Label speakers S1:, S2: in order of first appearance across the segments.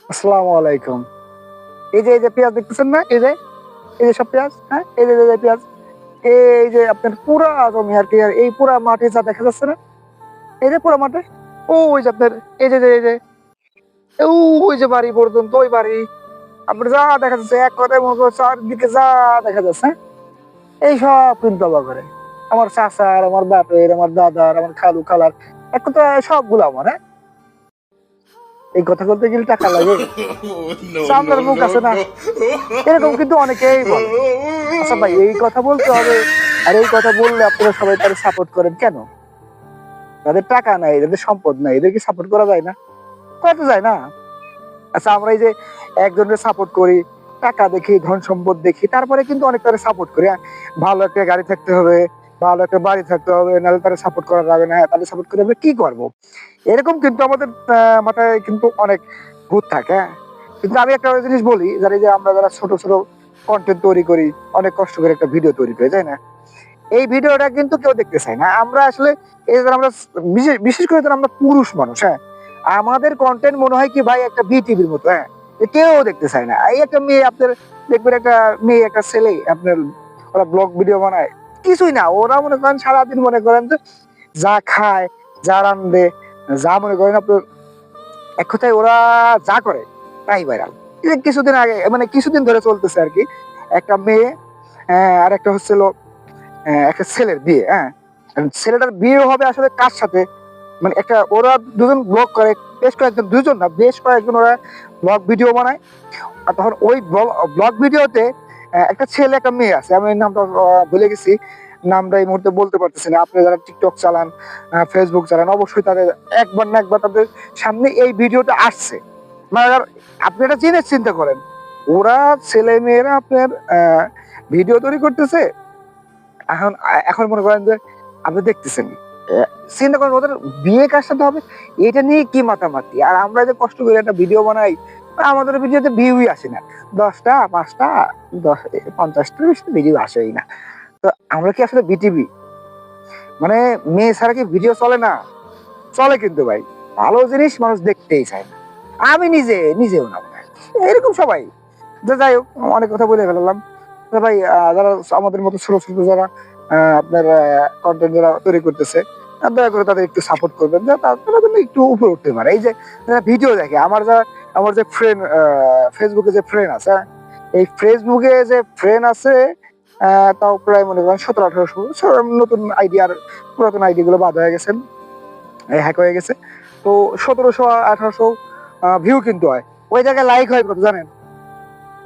S1: আসসালামু আলাইকুম। এই যে পেঁয়াজ দেখতেছেন না? এই যে সব পেঁয়াজ, হ্যাঁ? এই যে পেঁয়াজ। এই যে আপনার পুরা জমি আরকি আর এই পুরা মাঠে যা দেখা যাচ্ছে না? এই যে পুরা মাঠে, ওই যে আপনার এই যে ওই যে বাড়ি পর্যন্ত ওই বাড়ি। আপনার যা দেখা যাচ্ছে এক কথায় মনে করো চারদিকে যা দেখা যাচ্ছে, হ্যাঁ? এই সব কিন্তু আমার ঘরে। আমার চাচার, আমার বাপের, আমার দাদার, আমার খালু খালার এক কথায় সবগুলো আমার, হ্যাঁ? এই কথা বলতে গেলে টাকা লাগে।
S2: No, no,
S1: চামড়ার মুখ
S2: no,
S1: আছে না?
S2: no.
S1: এরকম কিন্তু অনেকেই বলে। আচ্ছা ভাই এই কথা বলতে হবে আর এই কথা বললে আপনারা সবাই তারে সাপোর্ট করেন কেন? যাদের টাকা নাই, যাদের সম্পদ নাই এদেরকে সাপোর্ট করা যায় না? করা তো যায় না। আচ্ছা আমরা এই যে একজনের সাপোর্ট করি, টাকা দেখি, ধন সম্পদ দেখি, তারপরে কিন্তু অনেক তারে সাপোর্ট করি। ভালো একটা গাড়ি থাকতে হবে, ভালো একটা বাড়ি থাকতে হবে, নাহলে তারে সাপোর্ট করা যাবে না। তাহলে সাপোর্ট করে আমরা কি করব? এরকম কিন্তু আমাদের মাথায় কিন্তু অনেক ভূত থাকে, হ্যাঁ? কিন্তু আমি একটা জিনিস বলি, যারা আমরা যারা ছোট কনটেন্ট তৈরি করি, অনেক কষ্ট করে একটা ভিডিও তৈরি করি, তাই না? এই ভিডিওটা কিন্তু কেউ দেখতে চায় না। আমরা আসলে এই যে আমরা বিশেষ করে যারা আমরা পুরুষ মানুষ, হ্যাঁ? আমাদের কনটেন্ট মনে হয় কি ভাই একটা বিটিভির মতো, হ্যাঁ? কেউ দেখতে চায় না। এই একটা মেয়ে আপনার দেখবেন একটা মেয়ে একটা ছেলে আপনার ওরা ব্লগ ভিডিও বানায়। কিছুই না। ওরা মনে করেন সারাদিন মনে করেন যে যা খায়, যা রান্ধে, যা মনে করেন আপনার এক কথায় ওরা যা করে তাই ভাইরাল। এই যে কিছুদিন আগে মানে কিছুদিন ধরে চলতেছে আরকি। একটা মেয়ে আর একটা হচ্ছিল একটা ছেলের বিয়ে, হ্যাঁ? ছেলেটার বিয়ে হবে আসলে কার সাথে? মানে একটা ওরা দুজন ব্লগ করে, বেশ কয়েকজন, দুজন না বেশ কয়েকজন ওরা ব্লগ ভিডিও বানায়। আর তখন ওই ব্লগ ভিডিওতে একটা ছেলে একটা মেয়ে আছে। আমি নামটা ভুলে গেছি। নামটা এই মুহূর্তে বলতে পারতেছি না। আপনি যারা টিকটক চালান, ফেসবুক চালান অবশ্যই তাদের একবার না একবার তাদের সামনে এই ভিডিওটা আসছে। মানে আপনি এটা জেনে চিন্তা করেন। ওরা ছেলে মেয়েরা আপনার ভিডিও তৈরি করতেছে। এখন এখন মনে করেন যে আপনি দেখতেছেন চিন্তা করেন ওদের বিয়ে কার সাথে হবে এটা নিয়ে কি মাতামাতি। আর আমরা যে কষ্ট করে একটা ভিডিও বানাই আমাদের ভিডিওতে ভিউই আসে না। ১০টা ৫টা ৫০টার বেশি ভিডিও আসেই না। তো আমরা কি আসলে বিটিভি? মানে মেয়ে ছাড়া কি ভিডিও চলে না? চলে কিন্তু ভাই। ভালো জিনিস মানুষ দেখতেই চায় না। আমি নিজেও না ভাই। এরকম সবাই। যাই হোক অনেক কথা বলে ফেললাম। তো ভাই যারা আমাদের মতো ছোট যারা আপনার কনটেন্ট যারা তৈরি করতেছে দয়া করে তাদের একটু সাপোর্ট করবেন যে তারা যেন একটু উপরে উঠতে পারে। এই যে যারা ভিডিও দেখে আমার যে ফ্রেন্ড ফেসবুকে যে ফ্রেন্ড আছে, হ্যাঁ? এই ফেসবুকে যে ফ্রেন্ড আছে তাও প্রায় মনে করেন ১৭-১৮০০ নতুন আইডিয়ার পুরাতন আইডি গুলো বাদ হয়ে গেছে, হ্যাক হয়ে গেছে। তো ১৭০০-১৮০০ ভিউ কিন্তু হয়। ওই জায়গায় লাইক হয় কত জানেন?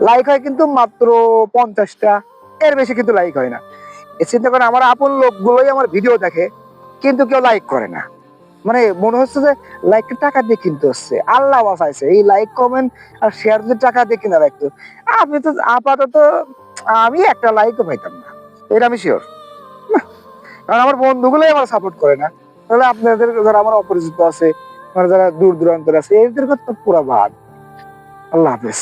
S1: লাইক হয় কিন্তু মাত্র ৫০টা, এর বেশি কিন্তু লাইক হয় না। চিন্তা করেন আমার আপন লোকগুলোই আমার ভিডিও দেখে কিন্তু কেউ লাইক করে না। মানে মনে হচ্ছে যে লাইকটা টাকা দিয়ে কিনতে হচ্ছে। আল্লাহ বাঁচাইছে এই লাইক কমেন্ট আর শেয়ার যদি টাকা দিয়ে কিনা রাখতো আমি তো আপাতত আমি একটা লাইকও পাইতাম না, এটা আমি শিওর। কারণ আমার বন্ধুগুলোই আমার সাপোর্ট করে না। তাহলে আপনাদের যারা আমার অপরিচিত আছে, যারা দূর দূরান্তের আছে এদের কথা তো পুরা বাদ। আল্লাহ হাফেজ।